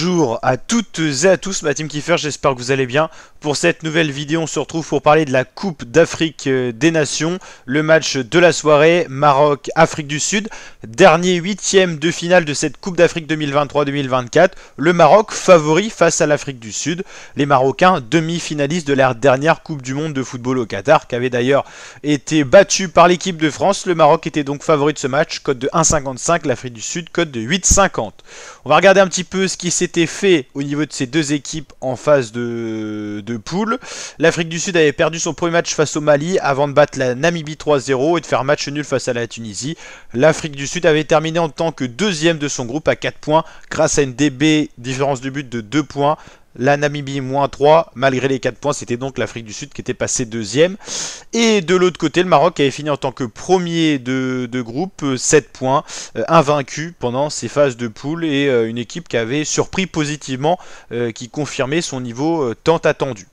Bonjour à toutes et à tous, ma team Kiffer, j'espère que vous allez bien. Pour cette nouvelle vidéo, on se retrouve pour parler de la Coupe d'Afrique des Nations, le match de la soirée, Maroc-Afrique du Sud, dernier huitième de finale de cette Coupe d'Afrique 2023-2024, le Maroc favori face à l'Afrique du Sud, les Marocains demi-finalistes de la dernière Coupe du Monde de football au Qatar, qui avait d'ailleurs été battu par l'équipe de France. Le Maroc était donc favori de ce match, cote de 1,55, l'Afrique du Sud, cote de 8,50. On va regarder un petit peu ce qui s'était fait au niveau de ces deux équipes en phase de poule. L'Afrique du Sud avait perdu son premier match face au Mali avant de battre la Namibie 3-0 et de faire match nul face à la Tunisie. L'Afrique du Sud avait terminé en tant que deuxième de son groupe à 4 points grâce à une DB différence de but de 2 points. La Namibie moins 3, malgré les 4 points, c'était donc l'Afrique du Sud qui était passé deuxième. Et de l'autre côté, le Maroc avait fini en tant que premier de groupe, 7 points, invaincu pendant ces phases de poule. Et une équipe qui avait surpris positivement, qui confirmait son niveau tant attendu.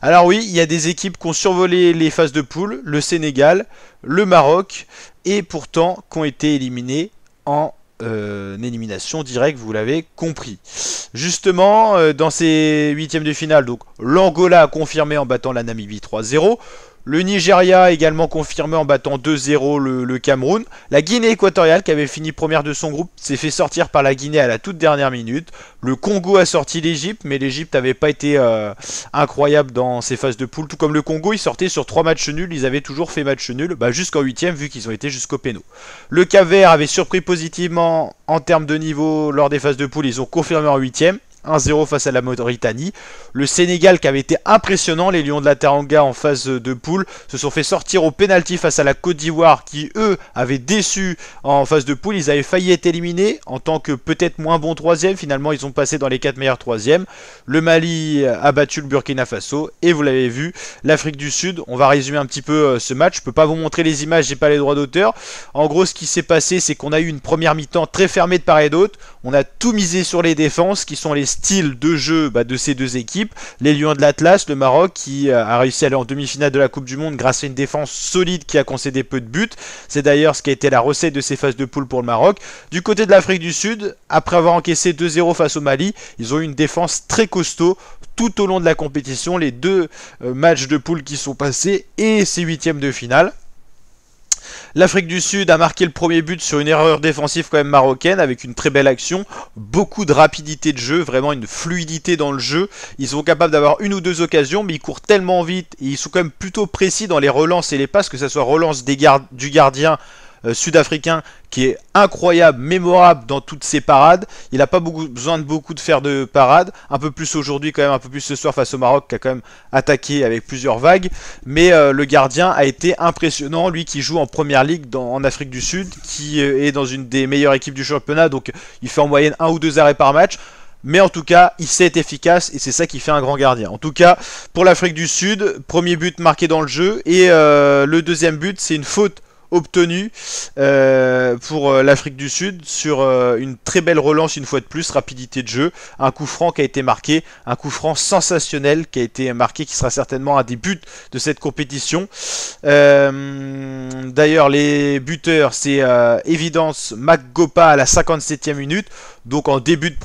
Alors oui, il y a des équipes qui ont survolé les phases de poule, le Sénégal, le Maroc, et pourtant qui ont été éliminées en élimination directe, vous l'avez compris. Justement, dans ces huitièmes de finale, donc l'Angola a confirmé en battant la Namibie 3-0. Le Nigeria a également confirmé en battant 2-0 le Cameroun. La Guinée équatoriale, qui avait fini première de son groupe, s'est fait sortir par la Guinée à la toute dernière minute. Le Congo a sorti l'Égypte, mais l'Égypte n'avait pas été incroyable dans ces phases de poule. Tout comme le Congo, ils sortaient sur 3 matchs nuls. Ils avaient toujours fait match nul jusqu'en huitième, vu qu'ils ont été jusqu'au péno. Le Cap-Vert avait surpris positivement en termes de niveau lors des phases de poule. Ils ont confirmé en huitième. 1-0 face à la Mauritanie. Le Sénégal qui avait été impressionnant, les Lions de la Teranga en phase de poule se sont fait sortir au pénalty face à la Côte d'Ivoire qui eux avaient déçu en phase de poule. Ils avaient failli être éliminés en tant que peut-être moins bon troisième. Finalement ils ont passé dans les 4 meilleurs troisièmes. Le Mali a battu le Burkina Faso et vous l'avez vu, l'Afrique du Sud. On va résumer un petit peu ce match. Je peux pas vous montrer les images, j'ai pas les droits d'auteur. En gros ce qui s'est passé, c'est qu'on a eu une première mi-temps très fermée de part et d'autre. On a tout misé sur les défenses qui sont les styles de jeu de ces deux équipes. Les Lions de l'Atlas, le Maroc qui a réussi à aller en demi-finale de la Coupe du Monde grâce à une défense solide qui a concédé peu de buts. C'est d'ailleurs ce qui a été la recette de ces phases de poule pour le Maroc. Du côté de l'Afrique du Sud, après avoir encaissé 2-0 face au Mali, ils ont eu une défense très costaud tout au long de la compétition. Les deux matchs de poule qui sont passés et ces huitièmes de finale. L'Afrique du Sud a marqué le premier but sur une erreur défensive quand même marocaine avec une très belle action, beaucoup de rapidité de jeu, vraiment une fluidité dans le jeu. Ils sont capables d'avoir une ou deux occasions, mais ils courent tellement vite et ils sont quand même plutôt précis dans les relances et les passes, que ce soit relance du gardien sud-africain qui est incroyable, mémorable dans toutes ses parades. Il n'a pas besoin de faire de parades, un peu plus aujourd'hui quand même, un peu plus ce soir face au Maroc qui a quand même attaqué avec plusieurs vagues, mais le gardien a été impressionnant, lui qui joue en première ligue en Afrique du Sud, qui est dans une des meilleures équipes du championnat, donc il fait en moyenne 1 ou 2 arrêts par match. Mais en tout cas, il sait être efficace et c'est ça qui fait un grand gardien. En tout cas, pour l'Afrique du Sud, premier but marqué dans le jeu et le deuxième but, c'est une faute obtenu pour l'Afrique du Sud sur une très belle relance une fois de plus, rapidité de jeu, un coup franc qui a été marqué, un coup franc sensationnel qui a été marqué, qui sera certainement un des buts de cette compétition. D'ailleurs les buteurs c'est Évidence Magopa à la 57e minute, donc en début de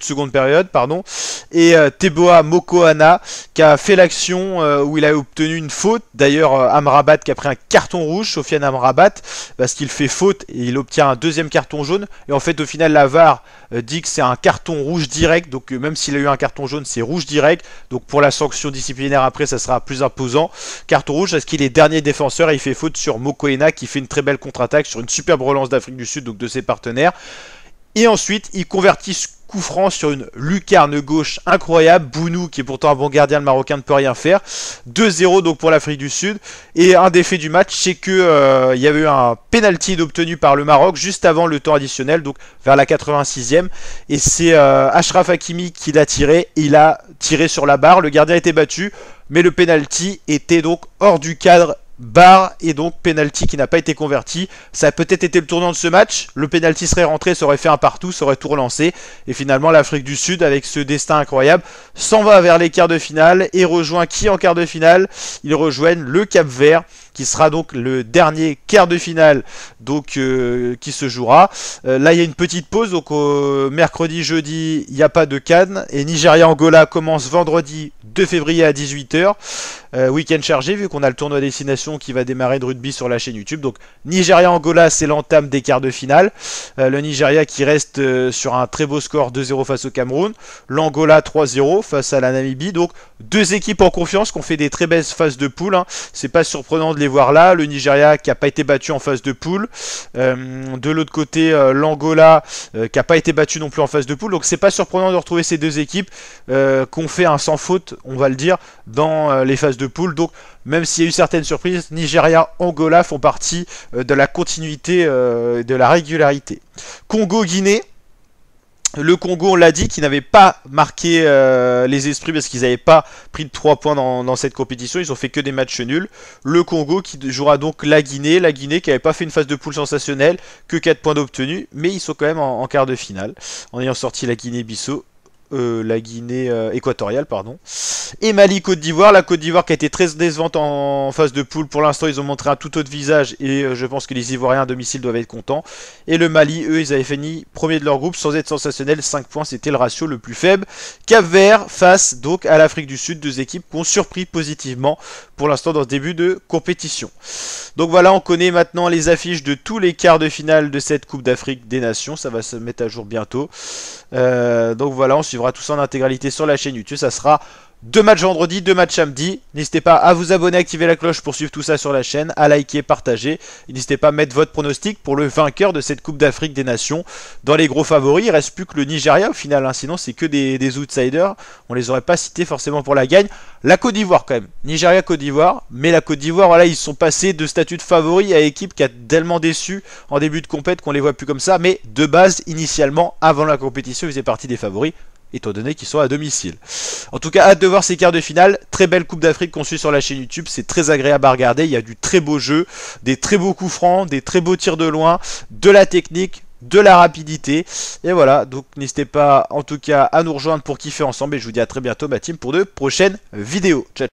seconde période pardon, et Teboa Mokoana qui a fait l'action où il a obtenu une faute. D'ailleurs Amrabat qui a pris un carton rouge, Sofiane Amrabat, parce qu'il fait faute et il obtient un deuxième carton jaune, et en fait au final la VAR dit que c'est un carton rouge direct, donc même s'il a eu un carton jaune c'est rouge direct, donc pour la sanction disciplinaire après ça sera plus imposant. Carton rouge parce qu'il est dernier défenseur et il fait faute sur Mokoena qui fait une très belle contre-attaque sur une superbe relance d'Afrique du Sud, donc de ses partenaires. Et ensuite, il convertit ce coup franc sur une lucarne gauche incroyable. Bounou, qui est pourtant un bon gardien, le Marocain ne peut rien faire. 2-0 donc pour l'Afrique du Sud. Et un des faits du match, c'est que il y avait eu un penalty obtenu par le Maroc juste avant le temps additionnel, donc vers la 86e. Et c'est Achraf Hakimi qui l'a tiré. Il a tiré sur la barre. Le gardien a été battu, mais le penalty était donc hors du cadre barre et donc penalty qui n'a pas été converti. Ça a peut-être été le tournant de ce match. Le penalty serait rentré, ça aurait fait un partout, ça aurait tout relancé. Et finalement, l'Afrique du Sud, avec ce destin incroyable, s'en va vers les quarts de finale et rejoint qui en quart de finale? Ils rejoignent le Cap-Vert, qui sera donc le dernier quart de finale donc, qui se jouera. Là, il y a une petite pause, donc mercredi, jeudi, il n'y a pas de CAN. Et Nigeria-Angola commence vendredi 2 février à 18 h. Week-end chargé, vu qu'on a le tournoi destination qui va démarrer de rugby sur la chaîne YouTube. Donc Nigeria-Angola, c'est l'entame des quarts de finale. Le Nigeria qui reste sur un très beau score 2-0 face au Cameroun. L'Angola 3-0 face à la Namibie. Donc deux équipes en confiance qui ont fait des très belles phases de poule. Hein. C'est pas surprenant de les voir là. Le Nigeria qui n'a pas été battu en phase de poule. De l'autre côté, l'Angola qui n'a pas été battu non plus en phase de poule. Donc c'est pas surprenant de retrouver ces deux équipes qui ont fait un sans faute, on va le dire, dans les phases de poule. Donc même s'il y a eu certaines surprises, Nigeria, Angola font partie de la continuité, de la régularité. Congo-Guinée. Le Congo, on l'a dit, qui n'avait pas marqué les esprits parce qu'ils n'avaient pas pris de 3 points dans cette compétition. Ils ont fait que des matchs nuls. Le Congo qui jouera donc la Guinée. La Guinée qui n'avait pas fait une phase de poule sensationnelle, que 4 points d'obtenus. Mais ils sont quand même en quart de finale, en ayant sorti la Guinée-Bissau. La Guinée équatoriale, pardon. Et Mali-Côte d'Ivoire. La Côte d'Ivoire qui a été très décevante en phase de poule. Pour l'instant, ils ont montré un tout autre visage et je pense que les Ivoiriens à domicile doivent être contents. Et le Mali, eux, ils avaient fini premier de leur groupe sans être sensationnel. 5 points, c'était le ratio le plus faible. Cap-Vert face donc à l'Afrique du Sud. Deux équipes qui ont surpris positivement pour l'instant dans ce début de compétition. Donc voilà, on connaît maintenant les affiches de tous les quarts de finale de cette Coupe d'Afrique des Nations. Ça va se mettre à jour bientôt. Donc voilà, on suivra tout ça en intégralité sur la chaîne YouTube. Ça sera 2 matchs vendredi, 2 matchs samedi. N'hésitez pas à vous abonner, activer la cloche pour suivre tout ça sur la chaîne, à liker, partager. N'hésitez pas à mettre votre pronostic pour le vainqueur de cette Coupe d'Afrique des Nations. Dans les gros favoris, il ne reste plus que le Nigeria au final, hein. Sinon c'est que des outsiders. On les aurait pas cités forcément pour la gagne. La Côte d'Ivoire quand même, Nigeria, Côte d'Ivoire. Mais la Côte d'Ivoire, voilà, ils sont passés de statut de favori à équipe qui a tellement déçu en début de compète qu'on les voit plus comme ça. Mais de base, initialement, avant la compétition, ils faisaient partie des favoris, étant donné qu'ils sont à domicile. En tout cas, hâte de voir ces quarts de finale. Très belle Coupe d'Afrique qu'on suit sur la chaîne YouTube. C'est très agréable à regarder. Il y a du très beau jeu, des très beaux coups francs, des très beaux tirs de loin, de la technique, de la rapidité. Et voilà, donc n'hésitez pas en tout cas à nous rejoindre pour kiffer ensemble. Et je vous dis à très bientôt ma team pour de prochaines vidéos. Ciao.